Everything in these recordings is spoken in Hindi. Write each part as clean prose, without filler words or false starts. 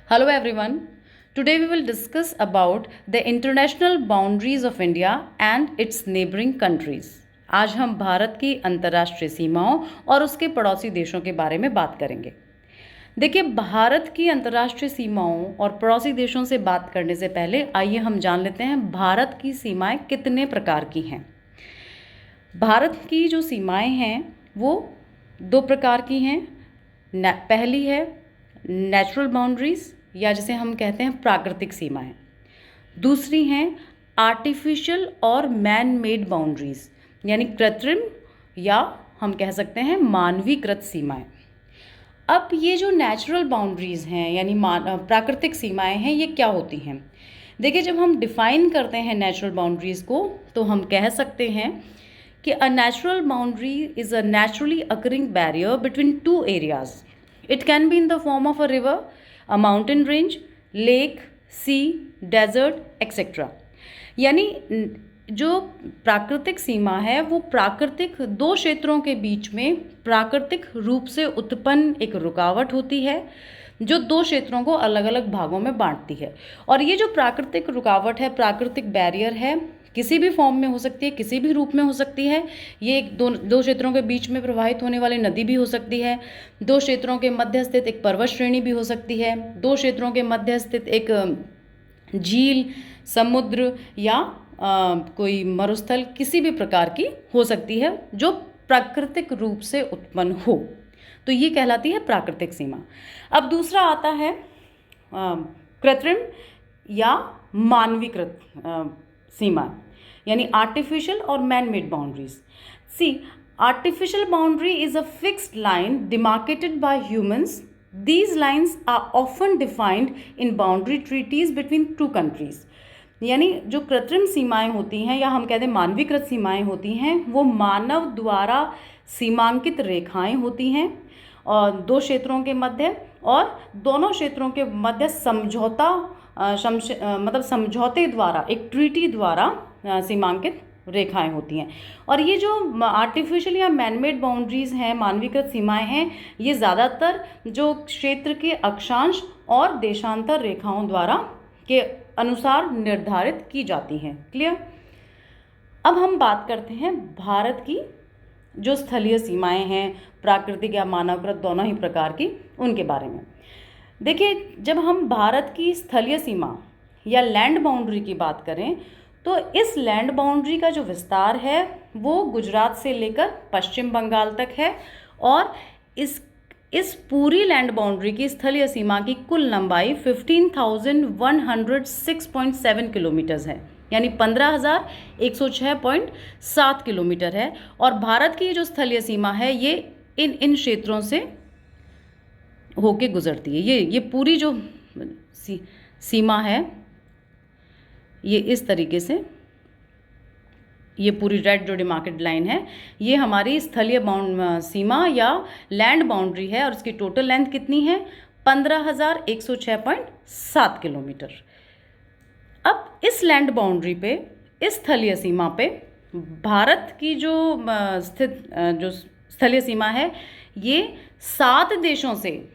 Hello everyone. Today we will discuss about the international boundaries of India and its neighboring countries. आज हम भारत की अंतर्राष्ट्रीय सीमाओं और उसके पड़ोसी देशों के बारे में बात करेंगे। देखिए, भारत की अंतर्राष्ट्रीय सीमाओं और पड़ोसी देशों से बात करने से पहले आइए हम जान लेते हैं भारत की सीमाएं कितने प्रकार की हैं। भारत की जो सीमाएं हैं वो दो प्रकार की हैं। पहली है नेचुरल बाउंड्रीज या जिसे हम कहते हैं प्राकृतिक सीमाएं। दूसरी हैं आर्टिफिशियल और मैन मेड बाउंड्रीज यानी कृत्रिम या हम कह सकते हैं मानवीकृत सीमाएं। अब ये जो नेचुरल बाउंड्रीज हैं यानी प्राकृतिक सीमाएं हैं, ये क्या होती हैं? देखिए, जब हम डिफाइन करते हैं नेचुरल बाउंड्रीज को तो हम कह सकते हैं कि a natural boundary is a naturally occurring barrier between two areas. It can be in the form of a river, a mountain range, lake, sea, desert etcetera. यानी जो प्राकृतिक सीमा है वो प्राकृतिक दो क्षेत्रों के बीच में प्राकृतिक रूप से उत्पन्न एक रुकावट होती है जो दो क्षेत्रों को अलग अलग भागों में बांटती है। और ये जो प्राकृतिक रुकावट है, प्राकृतिक बैरियर है, किसी भी फॉर्म में हो सकती है, किसी भी रूप में हो सकती है। ये दो क्षेत्रों के बीच में प्रवाहित होने वाली नदी भी हो सकती है, दो क्षेत्रों के मध्य स्थित एक पर्वत श्रेणी भी हो सकती है, दो क्षेत्रों के मध्य स्थित एक झील, समुद्र या कोई मरुस्थल किसी भी प्रकार की हो सकती है जो प्राकृतिक रूप से उत्पन्न हो, तो ये कहलाती है प्राकृतिक सीमा। अब दूसरा आता है कृत्रिम या मानवीकृत सीमा यानी आर्टिफिशियल और man made boundaries. See, artificial boundary is a fixed line demarcated by humans. These lines are often defined in boundary treaties between two countries. यानी जो कृत्रिम सीमाएं होती हैं या हम कहते हैं मानवीकृत सीमाएं होती हैं, वो मानव द्वारा सीमांकित रेखाएं होती हैं और दो क्षेत्रों के मध्य, और दोनों क्षेत्रों के मध्य समझौते द्वारा, एक ट्रीटी द्वारा सीमांकित रेखाएं होती हैं। और ये जो आर्टिफिशियल या मैनमेड बाउंड्रीज हैं, मानवीकृत सीमाएं हैं, ये ज़्यादातर जो क्षेत्र के अक्षांश और देशांतर रेखाओं द्वारा के अनुसार निर्धारित की जाती हैं। क्लियर? अब हम बात करते हैं भारत की जो स्थलीय सीमाएं हैं, प्राकृतिक या मानवकृत दोनों ही प्रकार की, उनके बारे में। देखिए, जब हम भारत की स्थलीय सीमा या लैंड बाउंड्री की बात करें तो इस लैंड बाउंड्री का जो विस्तार है वो गुजरात से लेकर पश्चिम बंगाल तक है, और इस पूरी लैंड बाउंड्री की स्थलीय सीमा की कुल लंबाई 15,106.7 किलोमीटर है, यानी 15,106.7 किलोमीटर है। और भारत की जो स्थलीय सीमा है ये इन क्षेत्रों से होके गुजरती है। ये पूरी जो सीमा है ये इस तरीके से, ये पूरी रेड जो डिमार्केट लाइन है ये हमारी स्थलीय सीमा या लैंड बाउंड्री है, और इसकी टोटल लेंथ कितनी है? 15,106.7 किलोमीटर। अब इस लैंड बाउंड्री पे, इस स्थलीय सीमा पे भारत की जो स्थलीय सीमा है ये 7 देशों से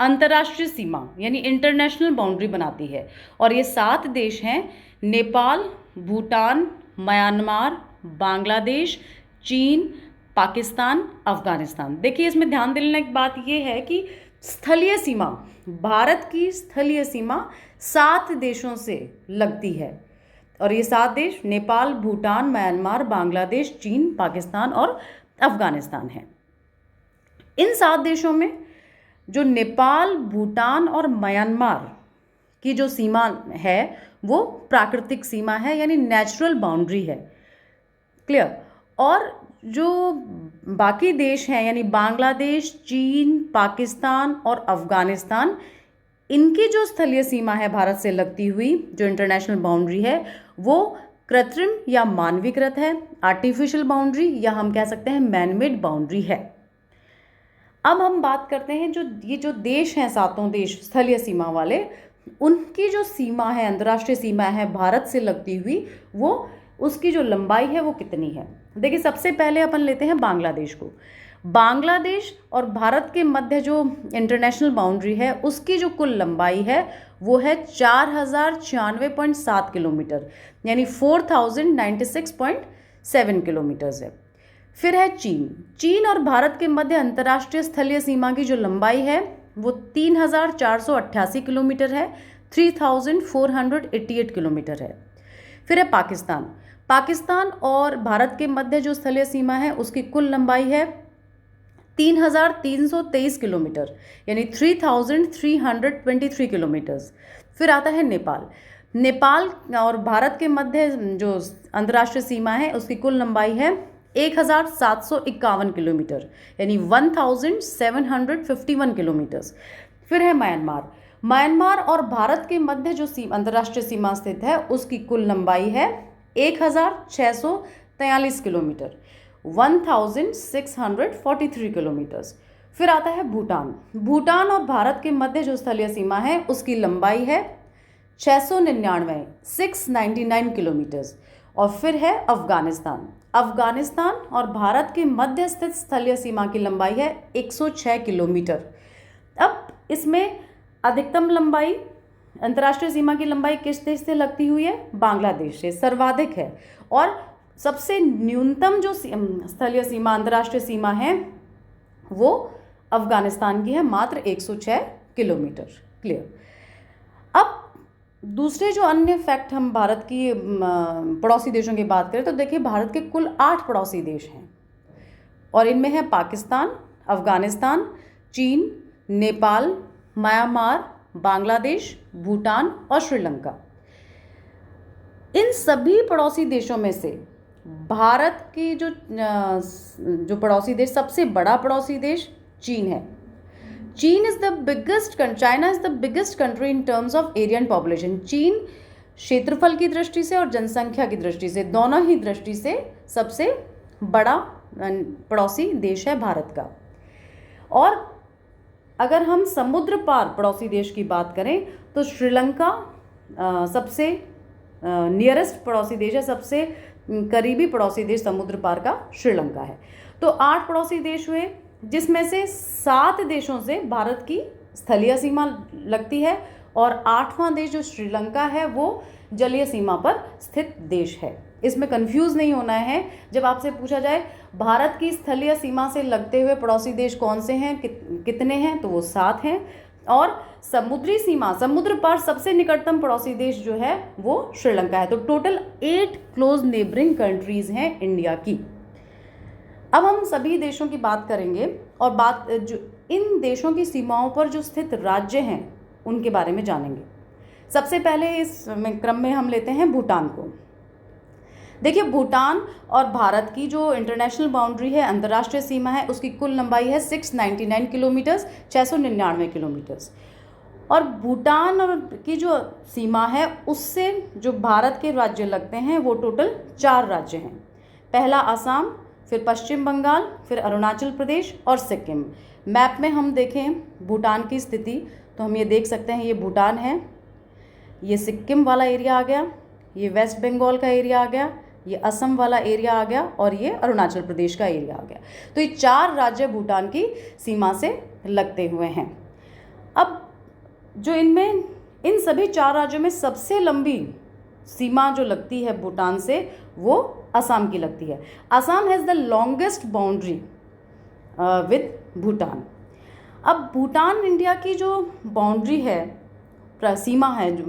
अंतर्राष्ट्रीय सीमा यानी इंटरनेशनल बाउंड्री बनाती है। और ये 7 देश हैं नेपाल, भूटान, म्यांमार, बांग्लादेश, चीन, पाकिस्तान, अफगानिस्तान। देखिए, इसमें ध्यान देने की बात यह है कि स्थलीय सीमा, भारत की स्थलीय सीमा 7 देशों से लगती है, और ये 7 देश नेपाल, भूटान, म्यांमार, बांग्लादेश, चीन, पाकिस्तान और अफगानिस्तान हैं। इन 7 देशों में जो नेपाल, भूटान और म्यांमार की जो सीमा है वो प्राकृतिक सीमा है यानी नेचुरल बाउंड्री है। क्लियर? और जो बाकी देश हैं यानी बांग्लादेश, चीन, पाकिस्तान और अफगानिस्तान, इनकी जो स्थलीय सीमा है भारत से लगती हुई, जो इंटरनेशनल बाउंड्री है, वो कृत्रिम या मानवीकृत है, आर्टिफिशियल बाउंड्री या हम कह सकते हैं मैनमेड बाउंड्री है। अब हम बात करते हैं ये जो देश हैं, 7 देश स्थलीय सीमा वाले, उनकी जो सीमा है, अंतर्राष्ट्रीय सीमा है भारत से लगती हुई, वो उसकी जो लंबाई है वो कितनी है। देखिए, सबसे पहले अपन लेते हैं बांग्लादेश को। बांग्लादेश और भारत के मध्य जो इंटरनेशनल बाउंड्री है उसकी जो कुल लंबाई है वो है 4096.7 किलोमीटर, यानी 4096.7 किलोमीटर्स है। फिर है चीन। चीन और भारत के मध्य अंतर्राष्ट्रीय स्थलीय सीमा की जो लंबाई है वो 3488 किलोमीटर है, 3488 किलोमीटर है। फिर है पाकिस्तान। पाकिस्तान और भारत के मध्य जो स्थलीय सीमा है उसकी कुल लंबाई है 3323 किलोमीटर, यानी 3323 किलोमीटर्स। फिर आता है नेपाल। नेपाल और भारत के मध्य जो अंतर्राष्ट्रीय सीमा है उसकी कुल लंबाई है 1751 किलोमीटर, यानी 1751 किलोमीटर्स। फिर है म्यांमार। म्यांमार और भारत के मध्य जो अंतर्राष्ट्रीय सीमा स्थित है उसकी कुल लंबाई है 1643 किलोमीटर, 1643 किलोमीटर्स। फिर आता है भूटान। भूटान और भारत के मध्य जो स्थलीय सीमा है उसकी लंबाई है 699 किलोमीटर्स। और फिर है अफगानिस्तान। अफगानिस्तान और भारत के मध्य स्थित स्थलीय सीमा की लंबाई है 106 किलोमीटर। अब इसमें अधिकतम लंबाई अंतर्राष्ट्रीय सीमा की लंबाई किस देश से लगती हुई है? बांग्लादेश से सर्वाधिक है। और सबसे न्यूनतम जो स्थलीय सीमा अंतर्राष्ट्रीय सीमा है वो अफगानिस्तान की है, मात्र 106 किलोमीटर। क्लियर। अब दूसरे जो अन्य फैक्ट हम भारत की पड़ोसी देशों की बात करें तो देखिए भारत के कुल 8 पड़ोसी देश हैं और इनमें है पाकिस्तान, अफगानिस्तान, चीन, नेपाल, म्यांमार, बांग्लादेश, भूटान और श्रीलंका। इन सभी पड़ोसी देशों में से भारत की जो पड़ोसी देश, सबसे बड़ा पड़ोसी देश चीन है। China is the biggest country in terms of area and population. चीन क्षेत्रफल की दृष्टि से और जनसंख्या की दृष्टि से, दोनों ही दृष्टि से सबसे बड़ा पड़ोसी देश है भारत का। और अगर हम समुद्र पार पड़ोसी देश की बात करें तो श्रीलंका सबसे नियरेस्ट पड़ोसी देश है, सबसे करीबी पड़ोसी देश समुद्र पार का श्रीलंका है। तो 8 पड़ोसी देश हुए जिसमें से 7 देशों से भारत की स्थलीय सीमा लगती है और 8वां देश जो श्रीलंका है वो जलीय सीमा पर स्थित देश है। इसमें कंफ्यूज नहीं होना है। जब आपसे पूछा जाए भारत की स्थलीय सीमा से लगते हुए पड़ोसी देश कौन से हैं, कितने हैं, तो वो 7 हैं। और समुद्री सीमा, समुद्र पार सबसे निकटतम पड़ोसी देश जो है वो श्रीलंका है। तो टोटल 8 क्लोज नेबरिंग कंट्रीज हैं इंडिया की। अब हम सभी देशों की बात करेंगे और जो इन देशों की सीमाओं पर जो स्थित राज्य हैं उनके बारे में जानेंगे। सबसे पहले इस क्रम में हम लेते हैं भूटान को। देखिए भूटान और भारत की जो इंटरनेशनल बाउंड्री है, अंतर्राष्ट्रीय सीमा है, उसकी कुल लंबाई है 699 किलोमीटर्स, 699 किलोमीटर्स। और भूटान और की जो सीमा है उससे जो भारत के राज्य लगते हैं वो टोटल 4 राज्य हैं। पहला असम, फिर पश्चिम बंगाल, फिर अरुणाचल प्रदेश और सिक्किम। मैप में हम देखें भूटान की स्थिति तो हम ये देख सकते हैं, ये भूटान है, ये सिक्किम वाला एरिया आ गया, ये वेस्ट बंगाल का एरिया आ गया, ये असम वाला एरिया आ गया और ये अरुणाचल प्रदेश का एरिया आ गया। तो ये 4 राज्य भूटान की सीमा से लगते हुए हैं। अब जो इन सभी 4 राज्यों में सबसे लंबी सीमा जो लगती है भूटान से वो असम की लगती है। Assam has the longest boundary with Bhutan. अब भूटान इंडिया की जो बाउंड्री है, सीमा है जो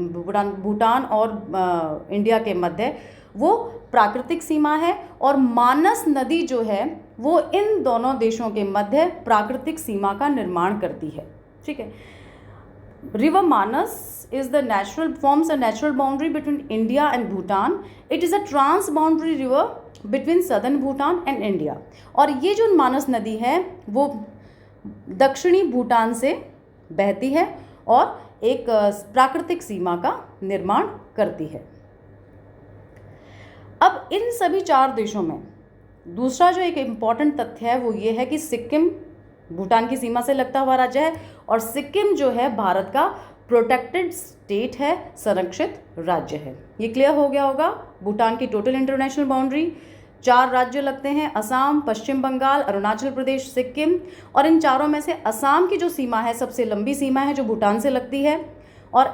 भूटान और इंडिया के मध्य, वो प्राकृतिक सीमा है और मानस नदी जो है वो इन दोनों देशों के मध्य प्राकृतिक सीमा का निर्माण करती है। ठीक है। River Manas is the forms a natural boundary between India and Bhutan. It is a trans-boundary river between southern Bhutan and India. और ये जो मानस नदी है वो दक्षिणी भूटान से बहती है और एक प्राकृतिक सीमा का निर्माण करती है। अब इन सभी 4 देशों में दूसरा जो एक इम्पॉर्टेंट तथ्य है वो ये है कि सिक्किम भूटान की सीमा से लगता हुआ राज्य है और सिक्किम जो है भारत का प्रोटेक्टेड स्टेट है, संरक्षित राज्य है। ये क्लियर हो गया होगा। भूटान की टोटल इंटरनेशनल बाउंड्री 4 राज्य लगते हैं, असम, पश्चिम बंगाल, अरुणाचल प्रदेश, सिक्किम। और इन चारों में से असम की जो सीमा है सबसे लंबी सीमा है जो भूटान से लगती है। और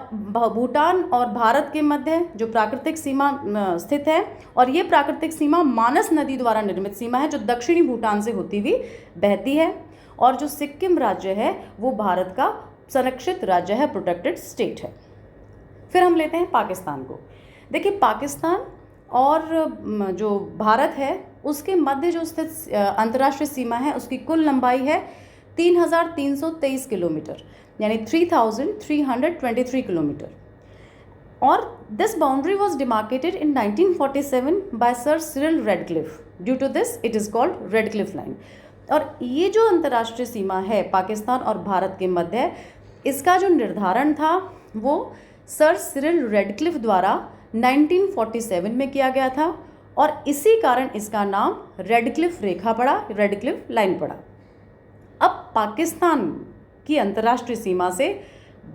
भूटान और भारत के मध्य जो प्राकृतिक सीमा स्थित है, और ये प्राकृतिक सीमा मानस नदी द्वारा निर्मित सीमा है जो दक्षिणी भूटान से होती हुई बहती है। और जो सिक्किम राज्य है वो भारत का संरक्षित राज्य है, प्रोटेक्टेड स्टेट है। फिर हम लेते हैं पाकिस्तान को। देखिए, पाकिस्तान और जो भारत है उसके मध्य जो स्थित अंतर्राष्ट्रीय सीमा है उसकी कुल लंबाई है 3,323 किलोमीटर, यानी 3,323 किलोमीटर। और this boundary was demarcated in 1947 by sir Cyril Radcliffe. Due to this it is called Radcliffe line. और ये जो अंतर्राष्ट्रीय सीमा है पाकिस्तान और भारत के मध्य, इसका जो निर्धारण था वो सर सिरिल रेडक्लिफ द्वारा 1947 में किया गया था, और इसी कारण इसका नाम रेडक्लिफ रेखा पड़ा, रेडक्लिफ लाइन पड़ा। अब पाकिस्तान की अंतर्राष्ट्रीय सीमा से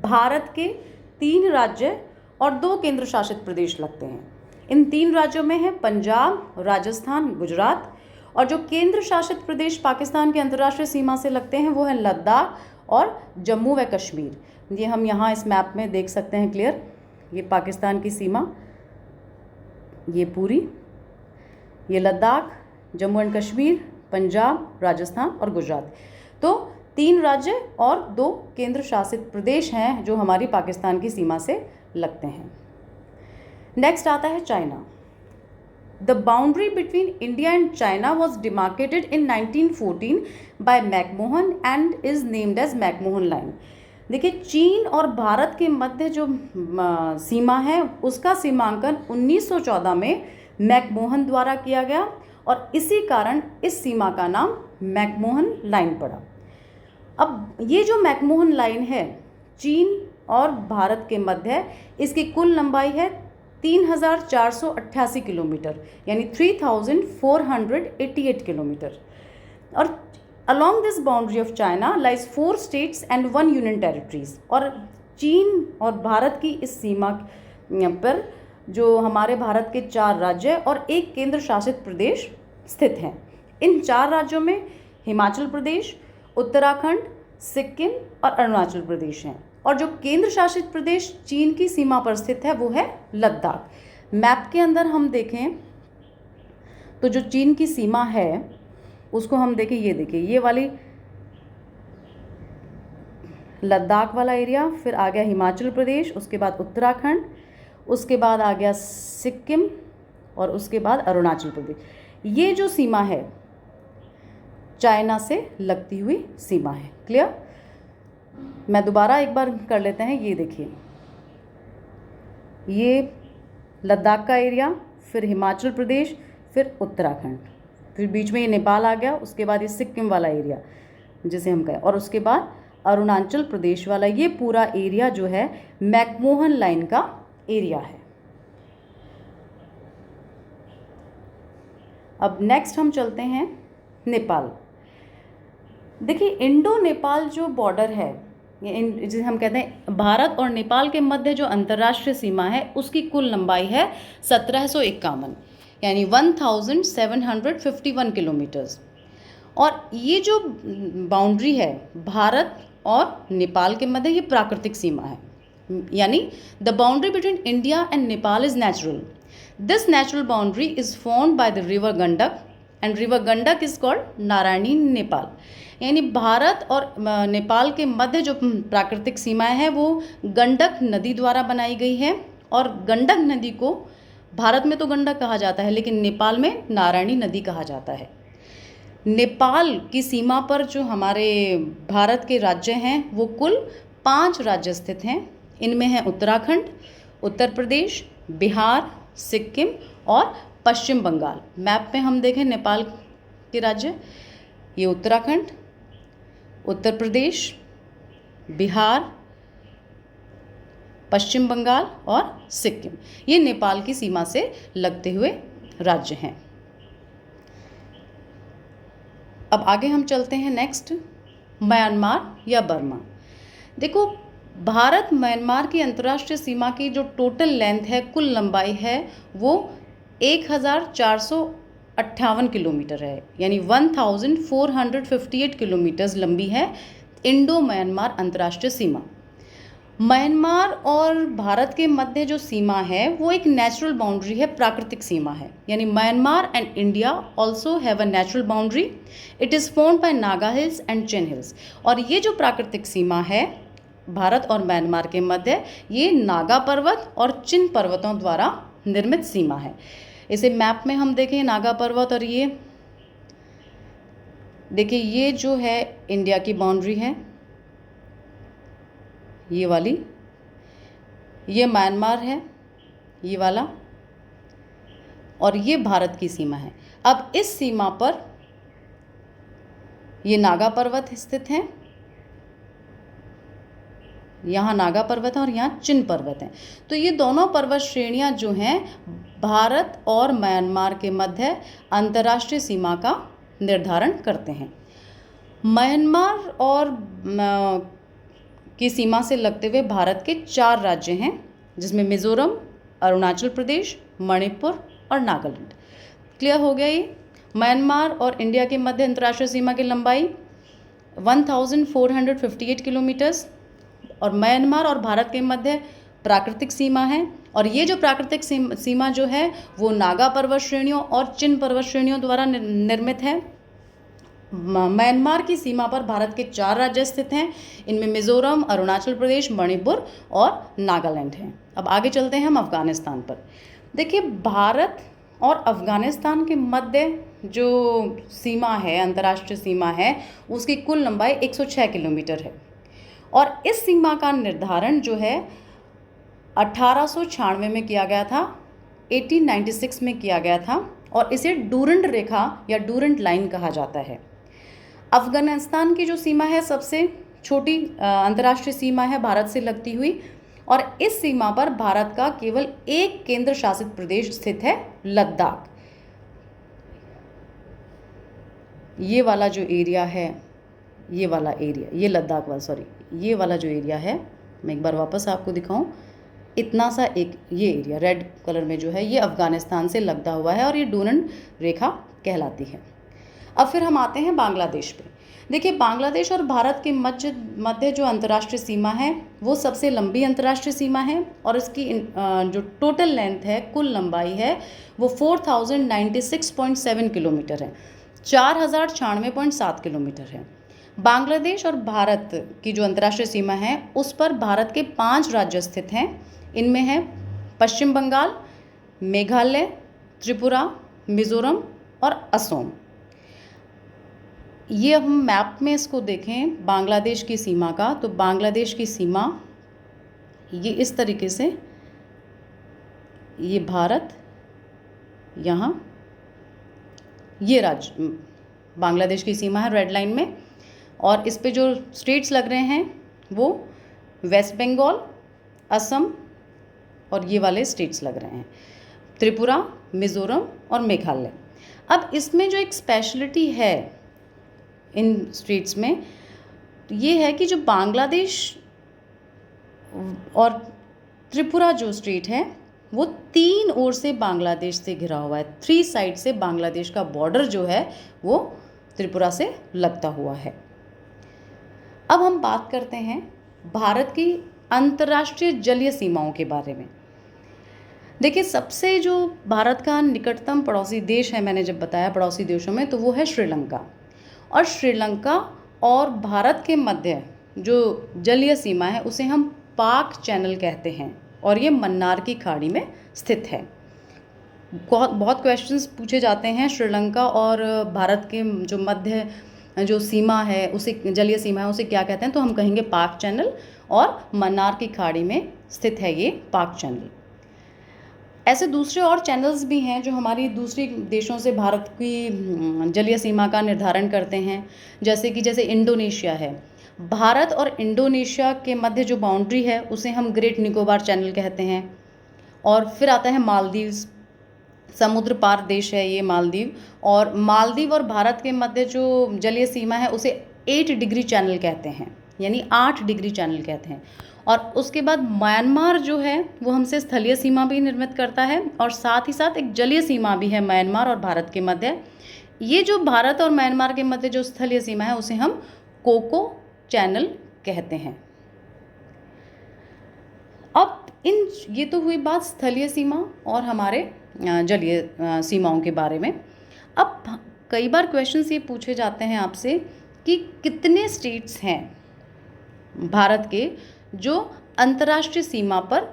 भारत के 3 राज्य और 2 केंद्र शासित प्रदेश लगते हैं। इन 3 राज्यों में है पंजाब, राजस्थान, गुजरात। और जो केंद्र शासित प्रदेश पाकिस्तान के अंतर्राष्ट्रीय सीमा से लगते हैं वो है लद्दाख और जम्मू व कश्मीर। ये हम यहाँ इस मैप में देख सकते हैं क्लियर। ये पाकिस्तान की सीमा, ये पूरी, ये लद्दाख, जम्मू एंड कश्मीर, पंजाब, राजस्थान और गुजरात। तो 3 राज्य और 2 केंद्र शासित प्रदेश हैं जो हमारी पाकिस्तान की सीमा से लगते हैं। नेक्स्ट आता है China. The boundary between India and China was demarcated in 1914 by McMahon and is named as McMahon line. देखिए, चीन और भारत के मध्य जो सीमा है उसका सीमांकन 1914 में मैकमोहन द्वारा किया गया, और इसी कारण इस सीमा का नाम मैकमोहन लाइन पड़ा। अब ये जो मैकमोहन लाइन है चीन और भारत के मध्य, इसकी कुल लंबाई है 3,488 किलोमीटर, यानी 3,488 किलोमीटर। और along this boundary of China lies 4 states and 1 union territories। और चीन और भारत की इस सीमा पर जो हमारे भारत के 4 राज्य और 1 केंद्र शासित प्रदेश स्थित हैं। इन 4 राज्यों में हिमाचल प्रदेश, उत्तराखंड, सिक्किम और अरुणाचल प्रदेश हैं। और जो केंद्र शासित प्रदेश चीन की सीमा पर स्थित है वो है लद्दाख। मैप के अंदर हम देखें तो जो चीन की सीमा है उसको हम देखें, ये देखिए, ये वाली लद्दाख वाला एरिया, फिर आ गया हिमाचल प्रदेश, उसके बाद उत्तराखंड, उसके बाद आ गया सिक्किम और उसके बाद अरुणाचल प्रदेश। ये जो सीमा है चाइना से लगती हुई सीमा है। क्लियर? मैं दोबारा एक बार कर लेते हैं। ये देखिए, ये लद्दाख का एरिया, फिर हिमाचल प्रदेश, फिर उत्तराखंड, फिर बीच में ये नेपाल आ गया, उसके बाद ये सिक्किम वाला एरिया जिसे हम कहें, और उसके बाद अरुणाचल प्रदेश वाला। ये पूरा एरिया जो है मैकमोहन लाइन का एरिया है। अब नेक्स्ट हम चलते हैं नेपाल। देखिए, इंडो नेपाल जो बॉर्डर है, जिसे हम कहते हैं भारत और नेपाल के मध्य जो अंतर्राष्ट्रीय सीमा है उसकी कुल लंबाई है 1751, यानी 1751 किलोमीटर्स। और ये जो बाउंड्री है भारत और नेपाल के मध्य, ये प्राकृतिक सीमा है, यानी the boundary between India and Nepal is natural. This natural boundary is formed by the river Gandak and river Gandak is called Narayani Nepal. यानी भारत और नेपाल के मध्य जो प्राकृतिक सीमाएं हैं वो गंडक नदी द्वारा बनाई गई है। और गंडक नदी को भारत में तो गंडक कहा जाता है, लेकिन नेपाल में नारायणी नदी कहा जाता है। नेपाल की सीमा पर जो हमारे भारत के राज्य हैं वो कुल 5 राज्य स्थित हैं। इनमें है उत्तराखंड, उत्तर प्रदेश, बिहार, सिक्किम और पश्चिम बंगाल। मैप में हम देखें नेपाल के राज्य, ये उत्तराखंड, उत्तर प्रदेश, बिहार, पश्चिम बंगाल और सिक्किम, ये नेपाल की सीमा से लगते हुए राज्य हैं। अब आगे हम चलते हैं नेक्स्ट, म्यांमार या बर्मा। देखो, भारत म्यांमार की अंतर्राष्ट्रीय सीमा की जो टोटल लेंथ है, कुल लंबाई है, वो 1400 58 किलोमीटर है, यानी 1458 किलोमीटर लंबी है इंडो म्यांमार अंतर्राष्ट्रीय सीमा। म्यांमार और भारत के मध्य जो सीमा है वो एक नेचुरल बाउंड्री है, प्राकृतिक सीमा है, यानी Myanmar and India also have a natural boundary. It is formed by Naga hills and chin hills. और ये जो प्राकृतिक सीमा है भारत और म्यांमार के मध्य, ये नागा पर्वत और चिन पर्वतों द्वारा निर्मित सीमा है। इसे मैप में हम देखें, नागा पर्वत, और ये देखिए ये जो है इंडिया की बाउंड्री है, ये वाली, ये म्यांमार है ये वाला, और ये भारत की सीमा है। अब इस सीमा पर ये नागा पर्वत स्थित हैं, यहाँ नागा पर्वत है और यहाँ चिन पर्वत है। तो ये दोनों पर्वत श्रेणियाँ जो हैं भारत और म्यांमार के मध्य अंतर्राष्ट्रीय सीमा का निर्धारण करते हैं। म्यांमार और की सीमा से लगते हुए भारत के 4 राज्य हैं, जिसमें मिजोरम, अरुणाचल प्रदेश, मणिपुर और नागालैंड। क्लियर हो गया ये। म्यांमार और इंडिया के मध्य अंतर्राष्ट्रीय सीमा की लंबाई 1458 किलोमीटर्स, और म्यांमार और भारत के मध्य प्राकृतिक सीमा है। और ये जो प्राकृतिक सीमा जो है वो नागा पर्वत श्रेणियों और चिन पर्वत श्रेणियों द्वारा निर्मित है। म्यांमार की सीमा पर भारत के 4 राज्य स्थित हैं, इनमें मिजोरम, अरुणाचल प्रदेश, मणिपुर और नागालैंड हैं। अब आगे चलते हैं हम अफ़गानिस्तान पर। देखिए भारत और अफ़गानिस्तान के मध्य जो सीमा है, अंतर्राष्ट्रीय सीमा है, उसकी कुल लंबाई 106 किलोमीटर है। और इस सीमा का निर्धारण जो है 1896 में किया गया था, 1896 में किया गया था, और इसे डूरंड रेखा या डूरंड लाइन कहा जाता है। अफ़गानिस्तान की जो सीमा है सबसे छोटी अंतर्राष्ट्रीय सीमा है भारत से लगती हुई, और इस सीमा पर भारत का केवल एक केंद्र शासित प्रदेश स्थित है, लद्दाख। ये वाला जो एरिया है, ये वाला एरिया, ये लद्दाख वाला, सॉरी, ये वाला जो एरिया है, मैं एक बार वापस आपको दिखाऊं, इतना सा एक ये एरिया रेड कलर में जो है, ये अफ़गानिस्तान से लगता हुआ है और ये डूरंड रेखा कहलाती है। अब फिर हम आते हैं बांग्लादेश पे। देखिए बांग्लादेश और भारत के मध्य जो अंतर्राष्ट्रीय सीमा है वो सबसे लंबी अंतर्राष्ट्रीय सीमा है, और इसकी जो टोटल लेंथ है, कुल लंबाई है, वो 4096.7 किलोमीटर है, 4096.7 किलोमीटर है। बांग्लादेश और भारत की जो अंतर्राष्ट्रीय सीमा है उस पर भारत के 5 राज्य स्थित हैं। इनमें है पश्चिम बंगाल, मेघालय, त्रिपुरा, मिजोरम और असम। ये हम मैप में इसको देखें बांग्लादेश की सीमा का, तो बांग्लादेश की सीमा ये इस तरीके से, ये भारत, यहाँ ये राज्य बांग्लादेश की सीमा है रेड लाइन में, और इस पे जो स्टेट्स लग रहे हैं वो वेस्ट बंगाल, असम और ये वाले स्टेट्स लग रहे हैं, त्रिपुरा, मिजोरम और मेघालय। अब इसमें जो एक स्पेशलिटी है इन स्टेट्स में ये है कि जो बांग्लादेश और त्रिपुरा जो स्टेट है वो 3 ओर से बांग्लादेश से घिरा हुआ है, 3 साइड से बांग्लादेश का बॉर्डर जो है वो त्रिपुरा से लगता हुआ है। अब हम बात करते हैं भारत की अंतर्राष्ट्रीय जलीय सीमाओं के बारे में। देखिए सबसे जो भारत का निकटतम पड़ोसी देश है, मैंने जब बताया पड़ोसी देशों में, तो वो है श्रीलंका। और श्रीलंका और भारत के मध्य जो जलीय सीमा है उसे हम पाक चैनल कहते हैं, और ये मन्नार की खाड़ी में स्थित है। बहुत क्वेश्चंस पूछे जाते हैं श्रीलंका और भारत के जो मध्य जो सीमा है, उसे जलीय सीमा है, उसे क्या कहते हैं, तो हम कहेंगे पाक चैनल, और मन्नार की खाड़ी में स्थित है ये पाक चैनल। ऐसे दूसरे और चैनल्स भी हैं जो हमारी दूसरी देशों से भारत की जलीय सीमा का निर्धारण करते हैं, जैसे इंडोनेशिया है। भारत और इंडोनेशिया के मध्य जो बाउंड्री है उसे हम ग्रेट निकोबार चैनल कहते हैं। और फिर आता है मालदीव्स, समुद्र पार देश है ये मालदीव, और मालदीव और भारत के मध्य जो जलीय सीमा है उसे 8 डिग्री चैनल कहते हैं। यानी 8 डिग्री चैनल कहते हैं। और उसके बाद म्यांमार जो है वो हमसे स्थलीय सीमा भी निर्मित करता है और साथ ही साथ एक जलीय सीमा भी है म्यांमार और भारत के मध्य। ये जो भारत और म्यांमार के मध्य जो स्थलीय सीमा है उसे हम कोको चैनल कहते हैं। अब ये तो हुई बात स्थलीय सीमा और हमारे जलीय सीमाओं के बारे में। अब कई बार क्वेश्चंस ये पूछे जाते हैं आपसे कि कितने स्टेट्स हैं भारत के जो अंतर्राष्ट्रीय सीमा पर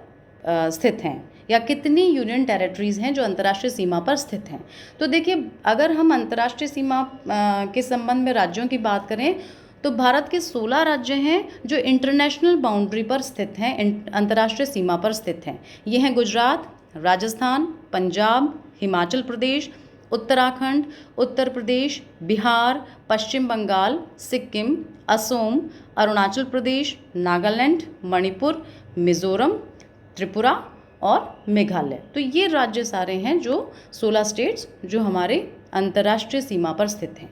स्थित हैं, या कितनी यूनियन टेरिटरीज़ हैं जो अंतर्राष्ट्रीय सीमा पर स्थित हैं। तो देखिए, अगर हम अंतर्राष्ट्रीय सीमा के संबंध में राज्यों की बात करें तो भारत के 16 राज्य हैं जो इंटरनेशनल बाउंड्री पर स्थित हैं, अंतर्राष्ट्रीय सीमा पर स्थित हैं। ये हैं गुजरात, राजस्थान, पंजाब, हिमाचल प्रदेश, उत्तराखंड, उत्तर प्रदेश, बिहार, पश्चिम बंगाल, सिक्किम, असम, अरुणाचल प्रदेश, नागालैंड, मणिपुर, मिज़ोरम, त्रिपुरा और मेघालय। तो ये राज्य सारे हैं जो 16 स्टेट्स जो हमारे अंतर्राष्ट्रीय सीमा पर स्थित हैं।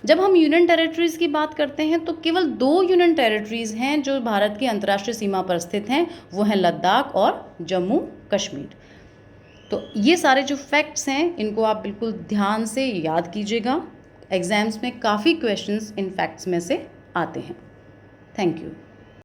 जब हम यूनियन टेरिटरीज़ की बात करते हैं तो केवल 2 यूनियन टेरिटरीज़ हैं जो भारत की अंतर्राष्ट्रीय सीमा पर स्थित हैं, वो हैं लद्दाख और जम्मू कश्मीर। तो ये सारे जो फैक्ट्स हैं इनको आप बिल्कुल ध्यान से याद कीजिएगा। एग्ज़ाम्स में काफ़ी क्वेश्चंस इन फैक्ट्स में से आते हैं। Thank you.